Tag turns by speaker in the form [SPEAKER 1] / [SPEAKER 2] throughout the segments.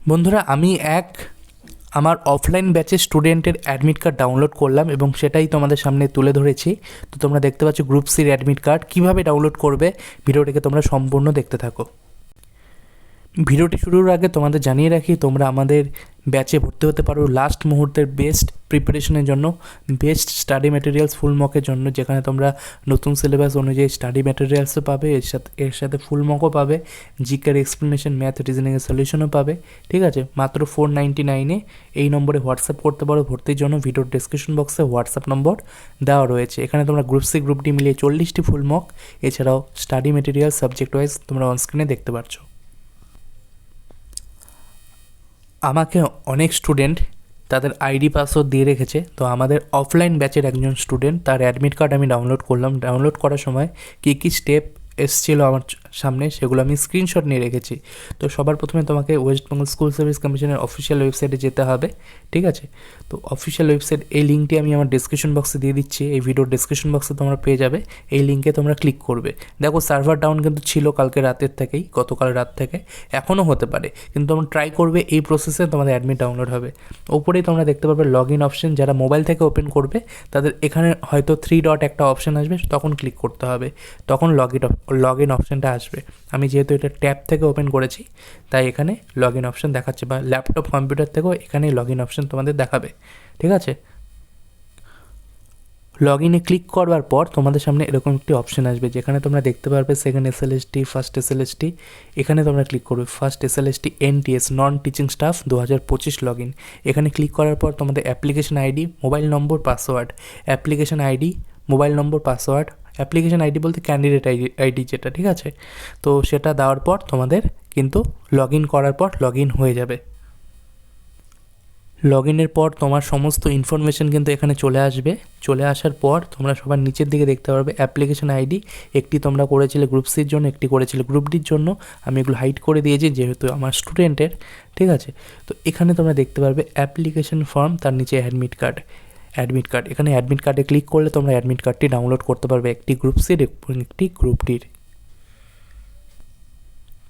[SPEAKER 1] বন্ধুরা, আমি আমার অফলাইন ব্যাচের স্টুডেন্টের অ্যাডমিট কার্ড ডাউনলোড করলাম এবং সেটাই তোমাদের সামনে তুলে ধরেছি। তো তোমরা দেখতে পাচ্ছ গ্রুপ সির অ্যাডমিট কার্ড কীভাবে ডাউনলোড করবে। ভিডিওটিকে তোমরা সম্পূর্ণ দেখতে থাকো। ভিডিওটি শুরুর আগে তোমাদের জানিয়ে রাখি, তোমরা আমাদের ব্যাচে ভর্তি হতে পারো লাস্ট মুহূর্তের বেস্ট প্রিপারেশনের জন্য, বেস্ট স্টাডি ম্যাটেরিয়ালস ফুল মকের জন্য, যেখানে তোমরা নতুন সিলেবাস অনুযায়ী স্টাডি ম্যাটেরিয়ালসও পাবে, এর সাথে ফুল মকও পাবে, জিকের এক্সপ্লেনেশন, ম্যাথ, রিজনিংয়ের সলিউশনও পাবে। ঠিক আছে, মাত্র 499-এ এই নম্বরে হোয়াটসঅ্যাপ করতে পারো ভর্তির জন্য। ভিডিওর ডেসক্রিপশন বক্সে হোয়াটসঅ্যাপ নম্বর দেওয়া রয়েছে। এখানে তোমরা গ্রুপ সি গ্রুপ ডি মিলিয়ে 40টি ফুল মক, এছাড়াও স্টাডি ম্যাটেরিয়াল সাবজেক্ট ওয়াইজ তোমরা অনস্ক্রিনে দেখতে পাচ্ছ। আমাকে অনেক স্টুডেন্ট তাদের আইডি পাসওয়ার্ড দিয়ে রেখেছে। তো আমাদের অফলাইন ব্যাচের একজন স্টুডেন্ট, তার অ্যাডমিট কার্ড আমি ডাউনলোড করলাম। ডাউনলোড করার সময় কী কী স্টেপ এসেছিলো আমার সামনে, সেগুলো আমি স্ক্রিনশট নিয়ে রেখেছি। তো সবার প্রথমে তোমাকে ওয়েস্ট বেঙ্গল স্কুল সার্ভিস কমিশনের অফিসিয়াল ওয়েবসাইটে যেতে হবে। ঠিক আছে, তো অফিসিয়াল ওয়েবসাইট, এই লিঙ্কটি আমি আমার ডিসক্রিপশন বক্সে দিয়ে দিচ্ছি। এই ভিডিওর ডিসক্রিপশন বক্সে তোমরা পেয়ে যাবে, এই লিঙ্কে তোমরা ক্লিক করবে। দেখো, সার্ভার ডাউন কিন্তু ছিল কালকে রাতের থেকেই, গতকাল রাত থেকে, এখনও হতে পারে, কিন্তু তোমরা ট্রাই করবে, এই প্রসেসে তোমাদের অ্যাডমিট ডাউনলোড হবে। ওপরেই তোমরা দেখতে পারবে লগ ইন অপশন। যারা মোবাইল থেকে ওপেন করবে তাদের এখানে হয়তো 3 ডট একটা অপশান আসবে, তখন ক্লিক করতে হবে, তখন লগ ইন অপশানটা আসবে। আমি যেহেতু এটা ট্যাব থেকে ওপেন করেছি, তাই এখানে লগ ইন অপশান দেখাচ্ছে, বা ল্যাপটপ কম্পিউটার থেকেও এখানে লগ ইন অপশান তোমাদের দেখাবে। ঠিক আছে, লগ ইনে ক্লিক করবার পর তোমাদের সামনে এরকম একটি অপশান আসবে, যেখানে তোমরা দেখতে পারবে সেকেন্ড এসএলএসটি, ফার্স্ট এসএলএসটি। এখানে তোমরা ক্লিক করবে first SLST NTS, non teaching staff 2025 log in. এখানে ক্লিক করার পর তোমাদের অ্যাপ্লিকেশন আইডি, মোবাইল নম্বর, পাসওয়ার্ড, অ্যাপ্লিকেশন আইডি, মোবাইল নম্বর, পাসওয়ার্ড, অ্যাপ্লিকেশন আইডি বলতে ক্যান্ডিডেট আইডি যেটা, ঠিক আছে। তো সেটা দেওয়ার পর তোমাদের কিন্তু লগ ইন করার পর লগ ইন হয়ে যাবে। লগ ইনের পর তোমার সমস্ত ইনফরমেশান কিন্তু এখানে চলে আসবে। চলে আসার পর তোমরা সবার নিচের দিকে দেখতে পারবে অ্যাপ্লিকেশন আইডি। একটি তোমরা করেছিলে গ্রুপ সির জন্য, একটি করেছিলে গ্রুপ ডির জন্য। আমি এগুলো হাইড করে দিয়েছি যেহেতু আমার স্টুডেন্টের। ঠিক আছে, তো এখানে তোমরা দেখতে পারবে অ্যাপ্লিকেশন ফর্ম, তার নিচে অ্যাডমিট কার্ড। এখানে অ্যাডমিট কার্ডে ক্লিক করলে তোমরা অ্যাডমিট কার্ডটি ডাউনলোড করতে পারবে, একটি গ্রুপ সির এবং একটি গ্রুপ ডির।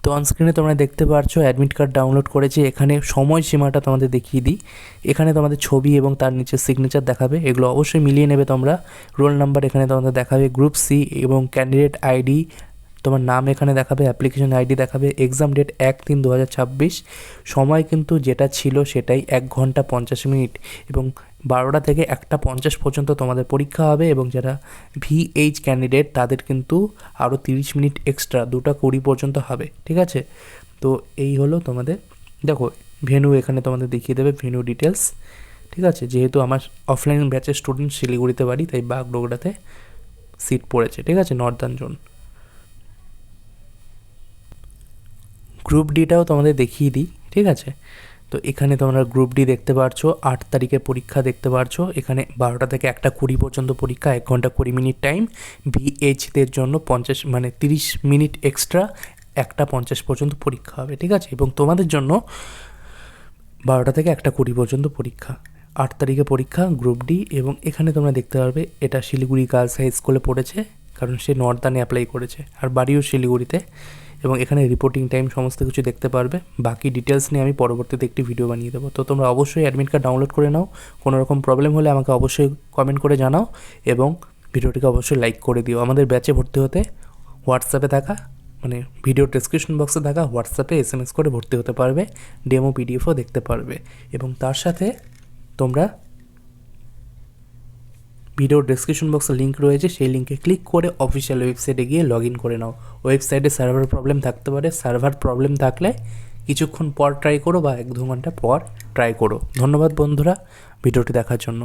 [SPEAKER 1] তো অনস্ক্রিনে তোমরা দেখতে পাচ্ছ অ্যাডমিট কার্ড ডাউনলোড করেছি। এখানে সময়সীমাটা তোমাদের দেখিয়ে দিই। এখানে তোমাদের ছবি এবং তার নিচে সিগনেচার দেখাবে, এগুলো অবশ্যই মিলিয়ে নেবে তোমরা। রোল নাম্বার এখানে তোমাদের দেখাবে, গ্রুপ সি এবং ক্যান্ডিডেট আইডি, তোমার নাম এখানে দেখাবে, অ্যাপ্লিকেশন আইডি দেখাবে, এক্সাম ডেট 1/3/2026। সময় কিন্তু যেটা ছিল সেটাই 1 ঘন্টা 50 মিনিট, এবং 12টা থেকে 1:50 পর্যন্ত তোমাদের পরীক্ষা হবে। এবং যারা ভিএইচ ক্যান্ডিডেট তাদের কিন্তু আরও 30 মিনিট এক্সট্রা, 2:20 পর্যন্ত হবে। ঠিক আছে, তো এই হলো তোমাদের, দেখো ভেন্যু এখানে তোমাদের দেখিয়ে দেবে, ভেন্যু ডিটেলস। ঠিক আছে, যেহেতু আমার অফলাইন ব্যাচের স্টুডেন্ট শিলিগুড়িতে বাড়ি, তাই বাগডোগরাতে সিট পড়েছে। ঠিক আছে, নর্দার্ন জোন। গ্রুপ ডিটাও তোমাদের দেখিয়ে দিই। ঠিক আছে, তো এখানে তোমরা গ্রুপ ডি দেখতে পারছো, 8 তারিখে পরীক্ষা দেখতে পারছো। এখানে 12টা থেকে 1:20 পর্যন্ত পরীক্ষা, 1 ঘন্টা 20 মিনিট টাইম। ভিএইচদের জন্য 30 মিনিট এক্সট্রা, 1:50 পর্যন্ত পরীক্ষা হবে। ঠিক আছে, এবং তোমাদের জন্য 12টা থেকে 1:20 পর্যন্ত পরীক্ষা। 8 তারিখে পরীক্ষা গ্রুপ ডি। এবং এখানে তোমরা দেখতে পারবে এটা শিলিগুড়ি গার্লস হাই স্কুলে পড়েছে, কারণ সে নর্দার্নে অ্যাপ্লাই করেছে, আর বাড়িও শিলিগুড়িতে। এবং এখানে রিপোর্টিং টাইম সমস্ত কিছু দেখতে পারবে। বাকি ডিটেলস নিয়ে আমি পরবর্তীতে একটি ভিডিও বানিয়ে দেবো। তো তোমরা অবশ্যই অ্যাডমিট কার্ড ডাউনলোড করে নাও। কোনো রকম প্রবলেম হলে আমাকে অবশ্যই কমেন্ট করে জানাও, এবং ভিডিওটিকে অবশ্যই লাইক করে দিও। আমাদের ব্যাচে ভর্তি হতে হোয়াটসঅ্যাপে থাকা, মানে ভিডিও ডেসক্রিপশন বক্সে থাকা হোয়াটসঅ্যাপে SMS করে ভর্তি হতে পারবে, ডেমো পিডিএফও দেখতে পারবে। এবং তার সাথে তোমরা ভিডিওর ডেসক্রিপশন বক্সে লিঙ্ক রয়েছে, সেই লিঙ্কে ক্লিক করে অফিসিয়াল ওয়েবসাইটে গিয়ে লগ ইন করে নাও। ওয়েবসাইটে সার্ভার প্রবলেম থাকতে পারে, সার্ভার প্রবলেম থাকলে কিছুক্ষণ পর ট্রাই করো, বা 1-2 ঘন্টা পর ট্রাই করো। ধন্যবাদ বন্ধুরা ভিডিওটি দেখার জন্য।